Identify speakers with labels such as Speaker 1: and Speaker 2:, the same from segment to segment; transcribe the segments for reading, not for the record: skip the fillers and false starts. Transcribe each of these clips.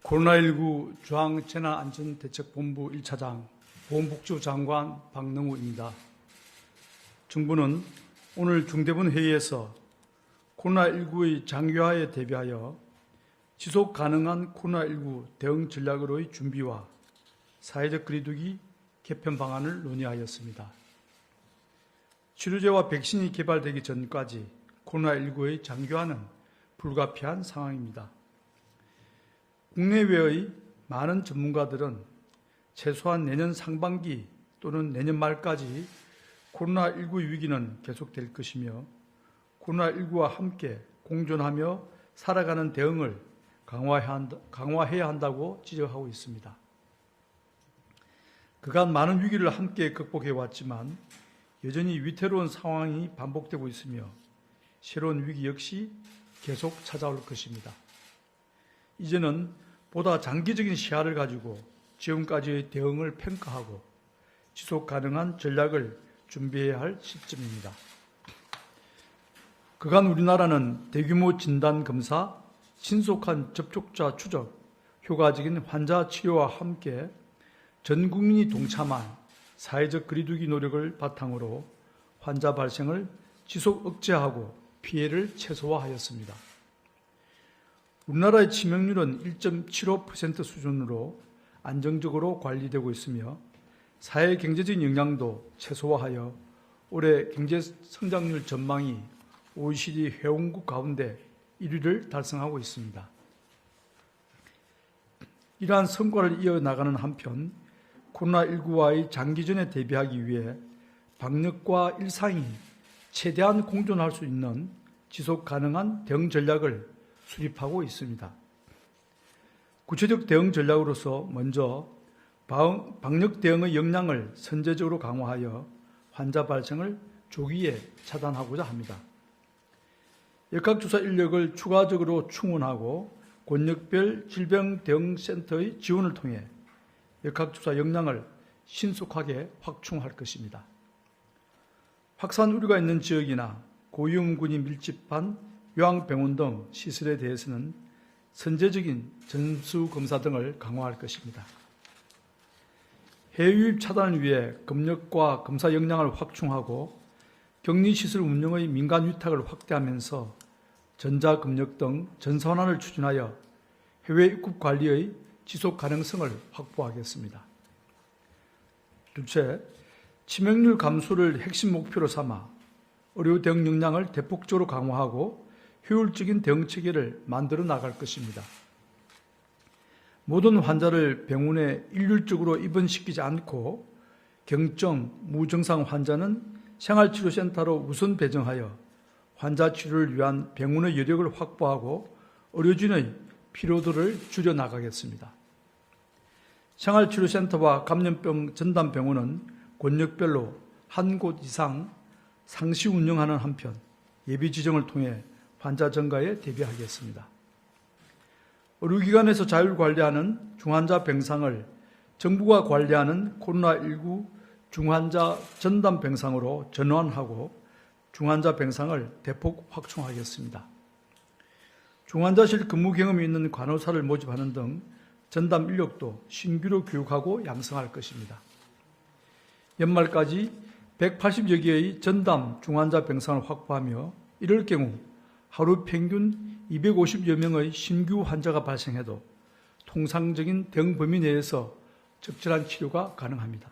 Speaker 1: 코로나19 중앙재난안전대책본부 1차장 보건복지부 장관 박능우입니다. 정부는 오늘 중대본 회의에서 코로나19의 장기화에 대비하여 지속 가능한 코로나19 대응 전략으로의 준비와 사회적 거리두기 개편 방안을 논의하였습니다. 치료제와 백신이 개발되기 전까지 코로나19의 장기화는 불가피한 상황입니다. 국내외의 많은 전문가들은 최소한 내년 상반기 또는 내년 말까지 코로나19 위기는 계속될 것이며 코로나19와 함께 공존하며 살아가는 대응을 강화해야 한다고 지적하고 있습니다. 그간 많은 위기를 함께 극복해왔지만 여전히 위태로운 상황이 반복되고 있으며 새로운 위기 역시 계속 찾아올 것입니다. 이제는 보다 장기적인 시야를 가지고 지금까지의 대응을 평가하고 지속 가능한 전략을 준비해야 할 시점입니다. 그간 우리나라는 대규모 진단검사, 신속한 접촉자 추적, 효과적인 환자 치료와 함께 전 국민이 동참한 사회적 거리두기 노력을 바탕으로 환자 발생을 지속 억제하고 피해를 최소화하였습니다. 우리나라의 치명률은 1.75% 수준으로 안정적으로 관리되고 있으며 사회 경제적인 영향도 최소화하여 올해 경제 성장률 전망이 OECD 회원국 가운데 1위를 달성하고 있습니다. 이러한 성과를 이어나가는 한편 코로나19와의 장기전에 대비하기 위해 방역과 일상이 최대한 공존할 수 있는 지속 가능한 대응 전략을 수립하고 있습니다. 구체적 대응 전략으로서 먼저 방역 대응의 역량을 선제적으로 강화하여 환자 발생을 조기에 차단하고자 합니다. 역학조사 인력을 추가적으로 충원하고 권역별 질병대응센터의 지원을 통해 역학조사 역량을 신속하게 확충할 것입니다. 확산 우려가 있는 지역이나 고위험군이 밀집한 요양병원 등 시설에 대해서는 선제적인 전수검사 등을 강화할 것입니다. 해외 유입 차단을 위해 검역과 검사 역량을 확충하고 격리시설 운영의 민간 위탁을 확대하면서 전자검역 등 전산화를 추진하여 해외 입국 관리의 지속 가능성을 확보하겠습니다. 둘째, 치명률 감소를 핵심 목표로 삼아 의료 대응 역량을 대폭적으로 강화하고 효율적인 대응 체계를 만들어 나갈 것입니다. 모든 환자를 병원에 일률적으로 입원시키지 않고 경증, 무증상 환자는 생활치료센터로 우선 배정하여 환자 치료를 위한 병원의 여력을 확보하고 의료진의 피로도를 줄여나가겠습니다. 생활치료센터와 감염병 전담병원은 권역별로 한 곳 이상 상시 운영하는 한편 예비 지정을 통해 환자 증가에 대비하겠습니다. 의료기관에서 자율관리하는 중환자 병상을 정부가 관리하는 코로나19 중환자 전담 병상으로 전환하고 중환자 병상을 대폭 확충하겠습니다. 중환자실 근무 경험이 있는 간호사를 모집하는 등 전담 인력도 신규로 교육하고 양성할 것입니다. 연말까지 180여 개의 전담 중환자 병상을 확보하며 이럴 경우 하루 평균 250여 명의 신규 환자가 발생해도 통상적인 대응 범위 내에서 적절한 치료가 가능합니다.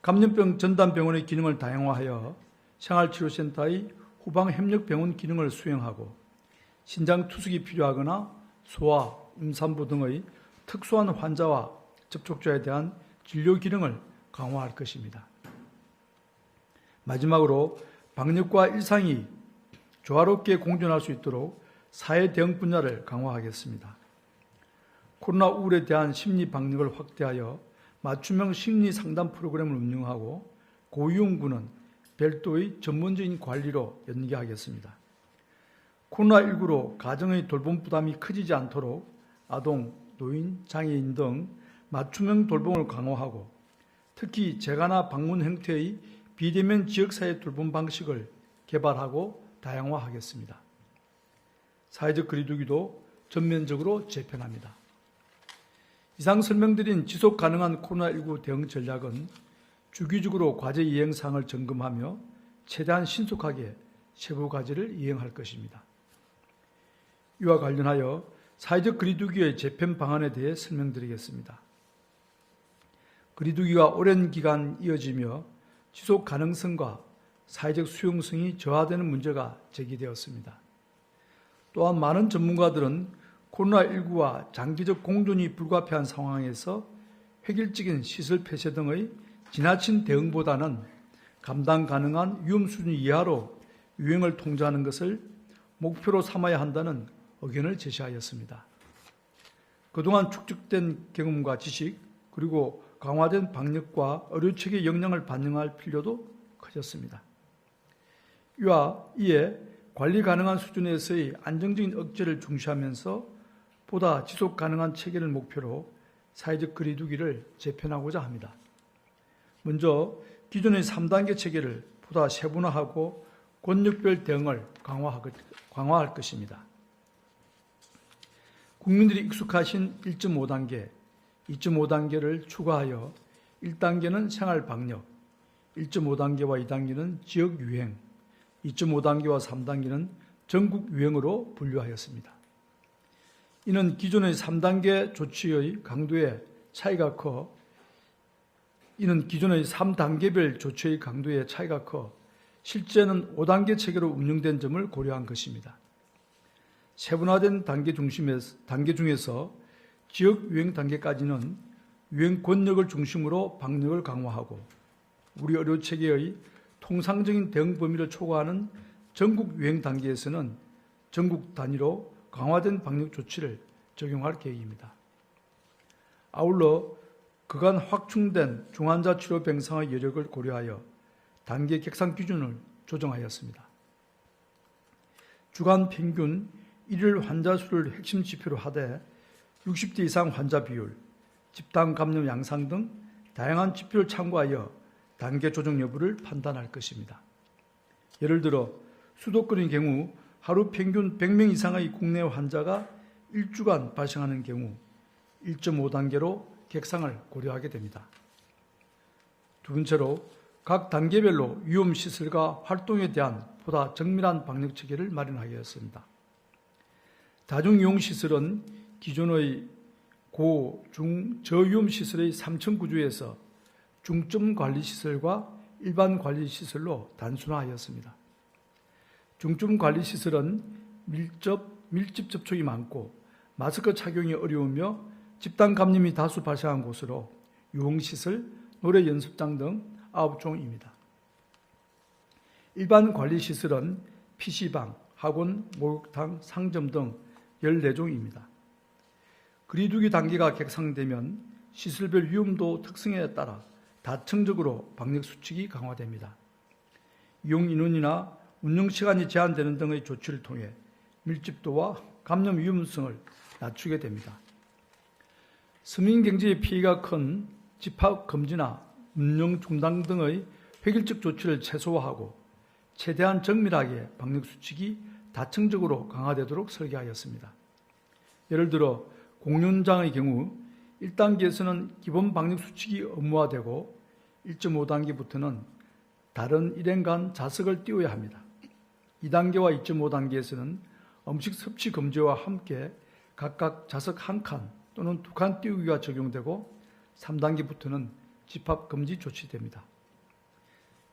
Speaker 1: 감염병 전담병원의 기능을 다양화하여 생활치료센터의 후방협력병원 기능을 수행하고 신장 투숙이 필요하거나 소아, 임산부 등의 특수한 환자와 접촉자에 대한 진료 기능을 강화할 것입니다. 마지막으로 방역과 일상이 조화롭게 공존할 수 있도록 사회 대응 분야를 강화하겠습니다. 코로나 우울에 대한 심리 방역을 확대하여 맞춤형 심리 상담 프로그램을 운영하고 고위험군은 별도의 전문적인 관리로 연계하겠습니다. 코로나19로 가정의 돌봄 부담이 커지지 않도록 아동, 노인, 장애인 등 맞춤형 돌봄을 강화하고 특히 재가나 방문 형태의 비대면 지역사회 돌봄 방식을 개발하고 다양화하겠습니다. 사회적 거리두기도 전면적으로 재편합니다. 이상 설명드린 지속 가능한 코로나19 대응 전략은 주기적으로 과제 이행 사항을 점검하며 최대한 신속하게 세부 과제를 이행할 것입니다. 이와 관련하여 사회적 거리두기의 재편 방안에 대해 설명드리겠습니다. 거리두기가 오랜 기간 이어지며 지속 가능성과 사회적 수용성이 저하되는 문제가 제기되었습니다. 또한 많은 전문가들은 코로나19와 장기적 공존이 불가피한 상황에서 획일적인 시설 폐쇄 등의 지나친 대응보다는 감당 가능한 위험 수준 이하로 유행을 통제하는 것을 목표로 삼아야 한다는 의견을 제시하였습니다. 그동안 축적된 경험과 지식 그리고 강화된 방역과 의료체계의 역량을 반영할 필요도 커졌습니다. 이에 관리 가능한 수준에서의 안정적인 억제를 중시하면서 보다 지속 가능한 체계를 목표로 사회적 거리두기를 재편하고자 합니다. 먼저 기존의 3단계 체계를 보다 세분화하고 권역별 대응을 강화할 것입니다. 국민들이 익숙하신 1.5단계, 2.5단계를 추가하여 1단계는 생활방역, 1.5단계와 2단계는 지역유행, 2.5단계와 3단계는 전국유행으로 분류하였습니다. 이는 기존의 3단계 조치의 강도의 차이가 커 이는 기존의 3단계별 조치의 강도의 차이가 커 실제는 5단계 체계로 운영된 점을 고려한 것입니다. 세분화된 단계 중에서 지역 유행 단계까지는 유행 권역을 중심으로 방역을 강화하고 우리 의료 체계의 통상적인 대응 범위를 초과하는 전국 유행 단계에서는 전국 단위로 강화된 방역 조치를 적용할 계획입니다. 아울러 그간 확충된 중환자 치료 병상의 여력을 고려하여 단계 객상 기준을 조정하였습니다. 주간 평균 일일 환자 수를 핵심 지표로 하되 60대 이상 환자 비율, 집단 감염 양상 등 다양한 지표를 참고하여 단계 조정 여부를 판단할 것입니다. 예를 들어 수도권의 경우 하루 평균 100명 이상의 국내 환자가 일주간 발생하는 경우 1.5단계로 객상을 고려하게 됩니다. 두 번째로 각 단계별로 위험시설과 활동에 대한 보다 정밀한 방역 체계를 마련하였습니다. 다중이용시설은 기존의 고, 중, 저위험시설의 3층 구조에서 중점관리시설과 일반관리시설로 단순화하였습니다. 중점관리시설은 밀집 접촉이 많고 마스크 착용이 어려우며 집단 감염이 다수 발생한 곳으로 유흥시설, 노래 연습장 등 9종입니다. 일반 관리시설은 PC방, 학원, 목욕탕, 상점 등 14종입니다. 거리두기 단계가 객상되면 시설별 위험도 특성에 따라 다층적으로 방역 수칙이 강화됩니다. 이용 인원이나 운영 시간이 제한되는 등의 조치를 통해 밀집도와 감염 위험성을 낮추게 됩니다. 서민 경제의 피해가 큰 집합 금지나 운영 중단 등의 획일적 조치를 최소화하고 최대한 정밀하게 방역 수칙이 다층적으로 강화되도록 설계하였습니다. 예를 들어 공연장의 경우 1단계에서는 기본 방역 수칙이 의무화되고 1.5단계부터는 다른 일행간 좌석을 띄워야 합니다. 2단계와 2.5단계에서는 음식 섭취 금지와 함께 각각 좌석 1칸 또는 2칸 띄우기가 적용되고 3단계부터는 집합 금지 조치됩니다.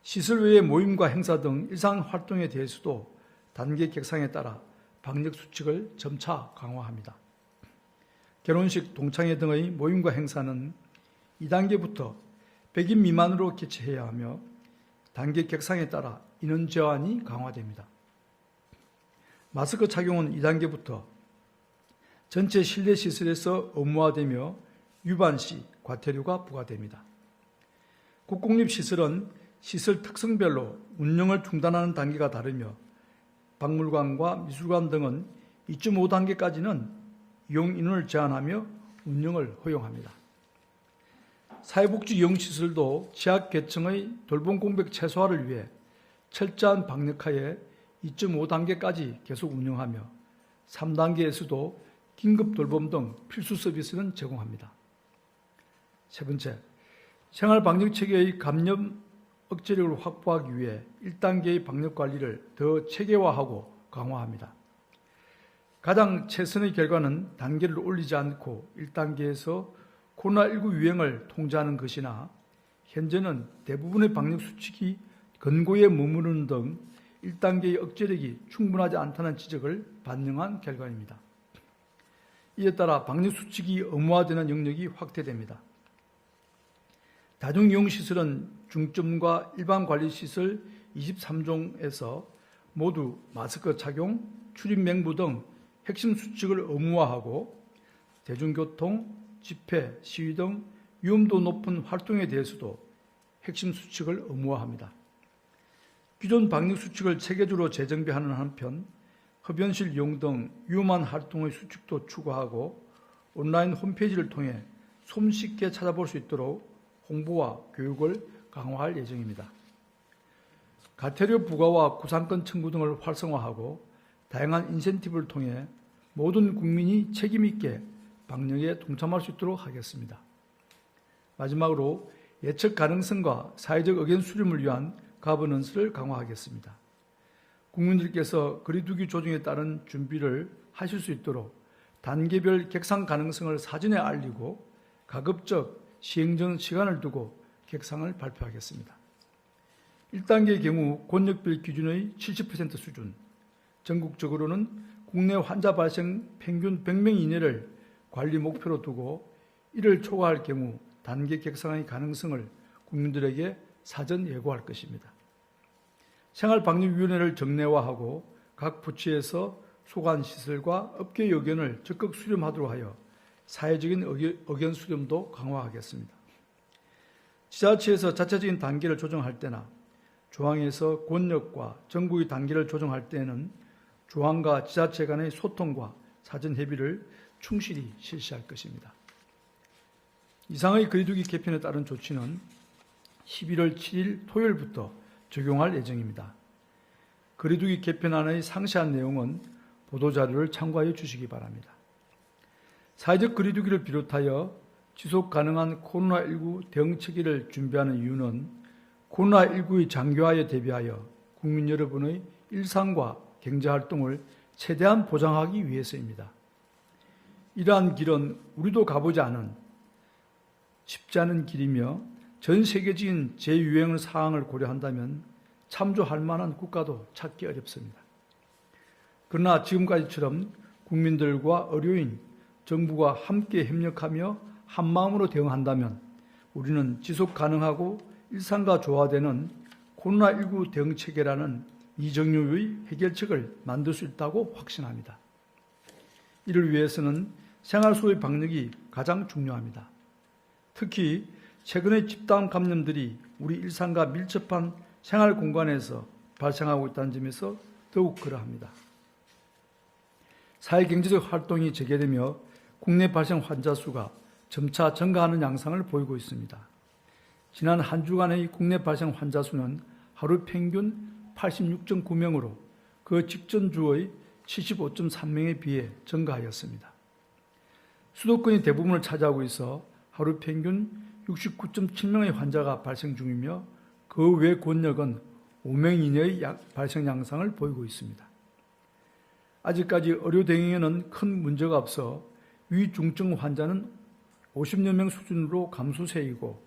Speaker 1: 시설 외의 모임과 행사 등 일상 활동에 대해서도 단계 객상에 따라 방역 수칙을 점차 강화합니다. 결혼식, 동창회 등의 모임과 행사는 2단계부터 100인 미만으로 개최해야 하며 단계 객상에 따라 인원 제한이 강화됩니다. 마스크 착용은 2단계부터 전체 실내 시설에서 의무화되며 위반 시 과태료가 부과됩니다. 국공립시설은 시설 특성별로 운영을 중단하는 단계가 다르며 박물관과 미술관 등은 2.5단계까지는 이용 인원을 제한하며 운영을 허용합니다. 사회복지 이용시설도 취약계층의 돌봄 공백 최소화를 위해 철저한 방역하에 2.5단계까지 계속 운영하며 3단계에서도 긴급 돌봄 등 필수 서비스는 제공합니다. 세 번째, 생활방역체계의 감염 억제력을 확보하기 위해 1단계의 방역관리를 더 체계화하고 강화합니다. 가장 최선의 결과는 단계를 올리지 않고 1단계에서 코로나19 유행을 통제하는 것이나 현재는 대부분의 방역수칙이 권고에 머무르는 등 1단계의 억제력이 충분하지 않다는 지적을 반영한 결과입니다. 이에 따라 방역수칙이 의무화되는 영역이 확대됩니다. 다중이용시설은 중점과 일반관리시설 23종에서 모두 마스크 착용, 출입명부 등 핵심 수칙을 의무화하고 대중교통, 집회, 시위 등 위험도 높은 활동에 대해서도 핵심 수칙을 의무화합니다. 기존 방역수칙을 체계적으로 재정비하는 한편 흡연실 이용 등 위험한 활동의 수칙도 추가하고 온라인 홈페이지를 통해 손쉽게 찾아볼 수 있도록 홍보와 교육을 강화할 예정입니다. 가태료 부과와 구상권 청구 등을 활성화하고 다양한 인센티브를 통해 모든 국민이 책임있게 방역에 동참할 수 있도록 하겠습니다. 마지막으로 예측 가능성과 사회적 의견 수렴을 위한 가버넌스를 강화하겠습니다. 국민들께서 거리두기 조정에 따른 준비를 하실 수 있도록 단계별 객상 가능성을 사전에 알리고 가급적 시행 전 시간을 두고 객상을 발표하겠습니다. 1단계의 경우 권역별 기준의 70% 수준, 전국적으로는 국내 환자 발생 평균 100명 이내를 관리 목표로 두고 이를 초과할 경우 단계 객상의 가능성을 국민들에게 사전 예고할 것입니다. 생활방역위원회를 정례화하고 각 부처에서 소관시설과 업계의 의견을 적극 수렴하도록 하여 사회적인 의견 수렴도 강화하겠습니다. 지자체에서 자체적인 단계를 조정할 때나 중앙에서 권역과 전국의 단계를 조정할 때에는 중앙과 지자체 간의 소통과 사전 협의를 충실히 실시할 것입니다. 이상의 거리두기 개편에 따른 조치는 11월 7일 토요일부터 적용할 예정입니다. 거리두기 개편안의 상세한 내용은 보도자료를 참고하여 주시기 바랍니다. 사회적 거리두기를 비롯하여 지속 가능한 코로나19 대응 체계를 준비하는 이유는 코로나19의 장기화에 대비하여 국민 여러분의 일상과 경제활동을 최대한 보장하기 위해서입니다. 이러한 길은 우리도 가보지 않은 쉽지 않은 길이며 전 세계적인 재유행 상황을 고려한다면 참조할 만한 국가도 찾기 어렵습니다. 그러나 지금까지처럼 국민들과 의료인, 정부가 함께 협력하며 한마음으로 대응한다면 우리는 지속 가능하고 일상과 조화되는 코로나19 대응 체계라는 이정료의 해결책을 만들 수 있다고 확신합니다. 이를 위해서는 생활 속의 방역이 가장 중요합니다. 특히 최근의 집단 감염들이 우리 일상과 밀접한 생활 공간에서 발생하고 있다는 점에서 더욱 그러합니다. 사회경제적 활동이 재개되며 국내 발생 환자 수가 점차 증가하는 양상을 보이고 있습니다. 지난 한 주간의 국내 발생 환자 수는 하루 평균 86.9명으로 그 직전 주의 75.3명에 비해 증가하였습니다. 수도권이 대부분을 차지하고 있어 하루 평균 69.7명의 환자가 발생 중이며 그 외 권역은 5명 이내의 발생 양상을 보이고 있습니다. 아직까지 의료 대응에는 큰 문제가 없어 위중증 환자는 50여 명 수준으로 감소세이고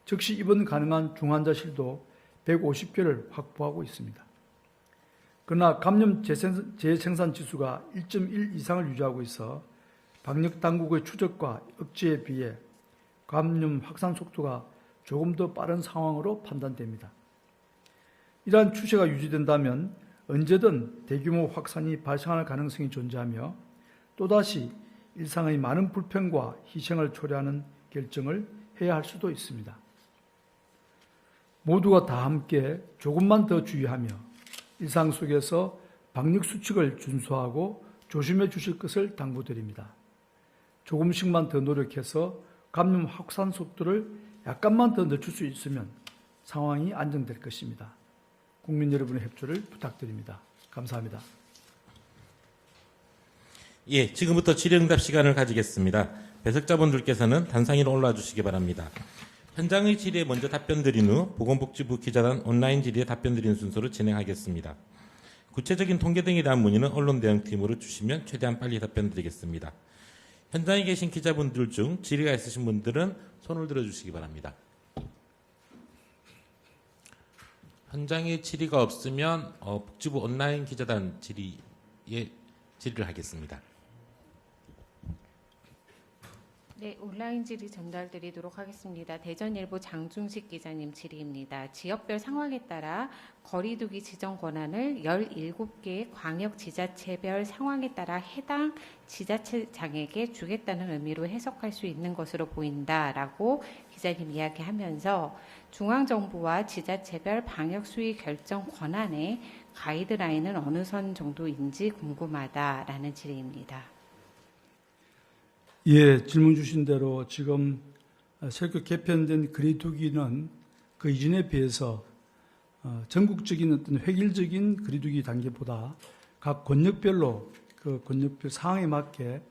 Speaker 1: 즉시 입원 가능한 중환자실도 150개를 확보하고 있습니다. 그러나 감염 재생산 지수가 1.1 이상을 유지하고 있어 방역당국의 추적과 억제에 비해 감염 확산 속도가 조금 더 빠른 상황으로 판단됩니다. 이러한 추세가 유지된다면 언제든 대규모 확산이 발생할 가능성이 존재하며 또다시 일상의 많은 불편과 희생을 초래하는 결정을 해야 할 수도 있습니다. 모두가 다 함께 조금만 더 주의하며 일상 속에서 방역 수칙을 준수하고 조심해 주실 것을 당부드립니다. 조금씩만 더 노력해서 감염 확산 속도를 약간만 더 늦출 수 있으면 상황이 안정될 것입니다. 국민 여러분의 협조를 부탁드립니다. 감사합니다.
Speaker 2: 예, 지금부터 질의응답 시간을 가지겠습니다. 배석자분들께서는 단상 위로 올라와 주시기 바랍니다. 현장의 질의에 먼저 답변 드린 후 보건복지부 기자단 온라인 질의에 답변 드리는 순서로 진행하겠습니다. 구체적인 통계 등에 대한 문의는 언론대응팀으로 주시면 최대한 빨리 답변 드리겠습니다. 현장에 계신 기자분들 중 질의가 있으신 분들은 손을 들어주시기 바랍니다. 현장에 질의가 없으면 복지부 온라인 기자단 질의에 질의를 하겠습니다.
Speaker 3: 네, 온라인 질의 전달드리도록 하겠습니다. 대전일보 장중식 기자님 질의입니다. 지역별 상황에 따라 거리두기 지정 권한을 17개의 광역지자체별 상황에 따라 해당 지자체장에게 주겠다는 의미로 해석할 수 있는 것으로 보인다라고 기자님 이야기하면서 중앙정부와 지자체별 방역 수위 결정 권한의 가이드라인은 어느 선 정도인지 궁금하다라는 질의입니다.
Speaker 1: 예, 질문 주신 대로 지금 새롭게 개편된 거리두기는 그 이전에 비해서 전국적인 어떤 획일적인 거리두기 단계보다 각 권역별로 그 권역별 상황에 맞게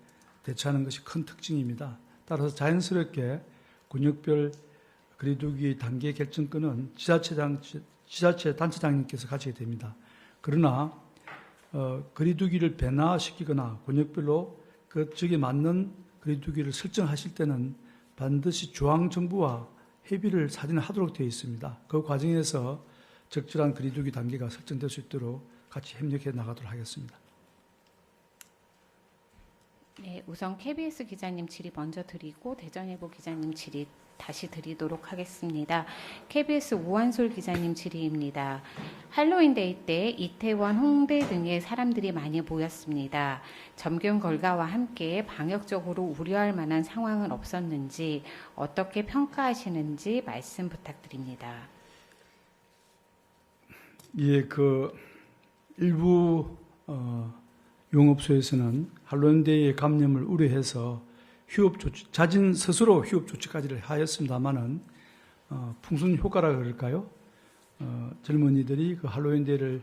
Speaker 1: 대처하는 것이 큰 특징입니다. 따라서 자연스럽게 권역별 거리두기 단계 결정권은 지자체 단체장님께서 가지게 됩니다. 그러나 거리두기를 변화시키거나 권역별로 그쪽에 맞는 거리두기를 설정하실 때는 반드시 중앙정부와 협의를 사전에 하도록 되어 있습니다. 그 과정에서 적절한 거리두기 단계가 설정될 수 있도록 같이 협력해 나가도록 하겠습니다.
Speaker 3: 네, 우선 KBS 기자님 질의 먼저 드리고 대전일보 기자님 질의 다시 드리도록 하겠습니다. KBS 우한솔 기자님 질의입니다. 할로윈데이 때 이태원, 홍대 등의 사람들이 많이 모였습니다. 점경 결과와 함께 방역적으로 우려할 만한 상황은 없었는지 어떻게 평가하시는지 말씀 부탁드립니다.
Speaker 1: 예, 일부 용업소에서는 할로윈데이의 감염을 우려해서 자진 스스로 휴업 조치까지를 하였습니다만은 풍선 효과라 그럴까요? 젊은이들이 그 할로윈데이를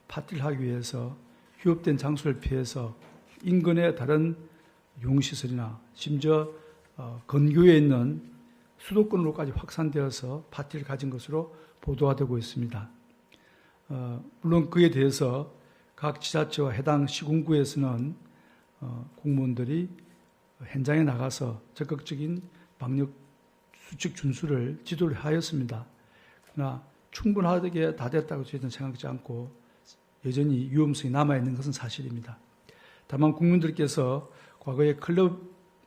Speaker 1: 파티를 하기 위해서 휴업된 장소를 피해서 인근의 다른 용시설이나 심지어 근교에 있는 수도권으로까지 확산되어서 파티를 가진 것으로 보도가 되고 있습니다. 물론 그에 대해서 각 지자체와 해당 시군구에서는 공무원들이 현장에 나가서 적극적인 방역 수칙 준수를 지도를 하였습니다. 그러나 충분하게 다 됐다고 저희는 생각하지 않고 여전히 위험성이 남아있는 것은 사실입니다. 다만 국민들께서 과거에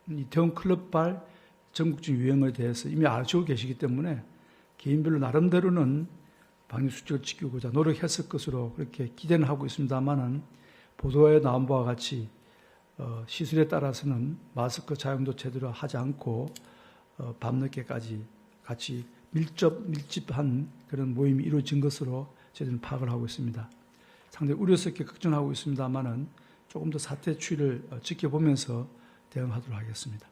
Speaker 1: 이태원 클럽발 전국적 유행에 대해서 이미 아시고 계시기 때문에 개인별로 나름대로는 방역 수칙을 지키고자 노력했을 것으로 그렇게 기대는 하고 있습니다만은 보도에 나온 바와 같이 시술에 따라서는 마스크 착용도 제대로 하지 않고 밤늦게까지 같이 밀집한 그런 모임이 이루어진 것으로 저희들은 파악을 하고 있습니다. 상당히 우려스럽게 걱정하고 있습니다만은 조금 더 사태 추이를 지켜보면서 대응하도록 하겠습니다.